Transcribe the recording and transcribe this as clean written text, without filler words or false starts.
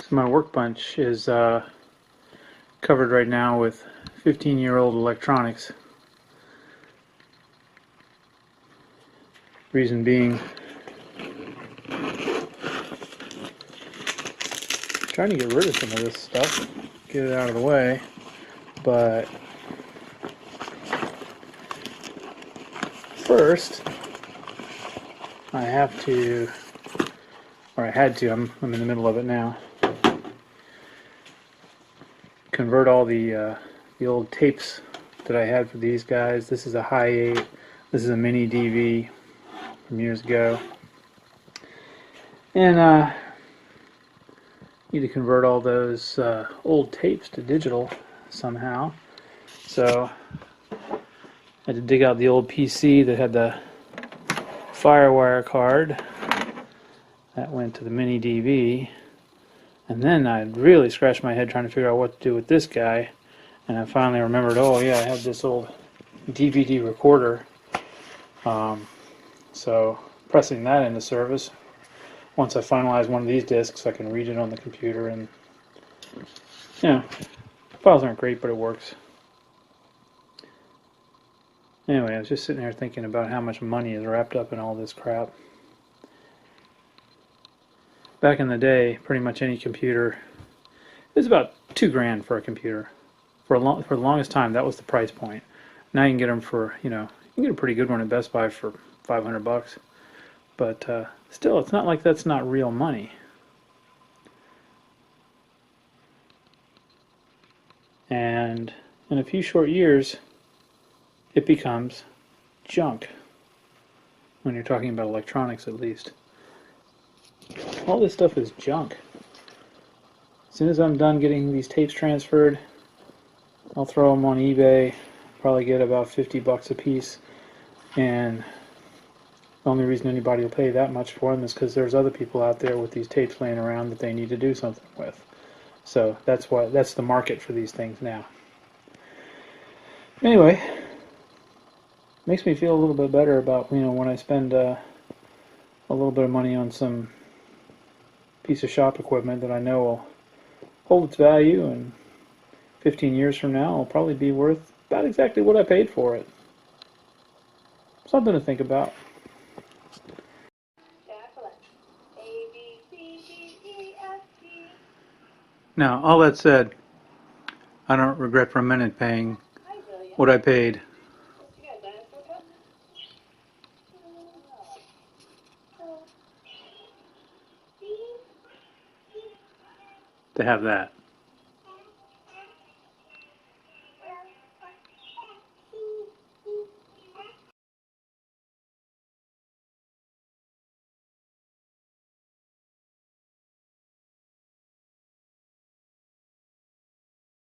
So my workbench is covered right now with 15-year-old electronics. Reason being, trying to get rid of some of this stuff, get it out of the way, but first I have to, or I had to, I'm in the middle of it now, convert all the old tapes that I had for these guys. This is a high 8, this is a mini DV from years ago, and need to convert all those old tapes to digital somehow. So I had to dig out the old PC that had the FireWire card that went to the mini DV, and then I really scratched my head trying to figure out what to do with this guy, and I finally remembered, oh yeah, I had this old DVD recorder. So pressing that into service, once I finalize one of these discs I can read it on the computer, and files aren't great, but it works. Anyway, I was just sitting here thinking about how much money is wrapped up in all this crap. Back in the day, pretty much any computer, it was about $2 grand for a computer. For the longest time, that was the price point. Now you can get them for, you can get a pretty good one at Best Buy for $500. But still, it's not like that's not real money. And in a few short years, it becomes junk. When you're talking about electronics, at least. All this stuff is junk. As soon as I'm done getting these tapes transferred, I'll throw them on eBay, probably get about 50 bucks a piece, and the only reason anybody will pay that much for them is because there's other people out there with these tapes laying around that they need to do something with. So that's the market for these things now. Anyway, makes me feel a little bit better about when I spend a little bit of money on some piece of shop equipment that I know will hold its value, and 15 years from now it'll probably be worth about exactly what I paid for it. Something to think about. Now, all that said, I don't regret for a minute paying what I paid. To have that.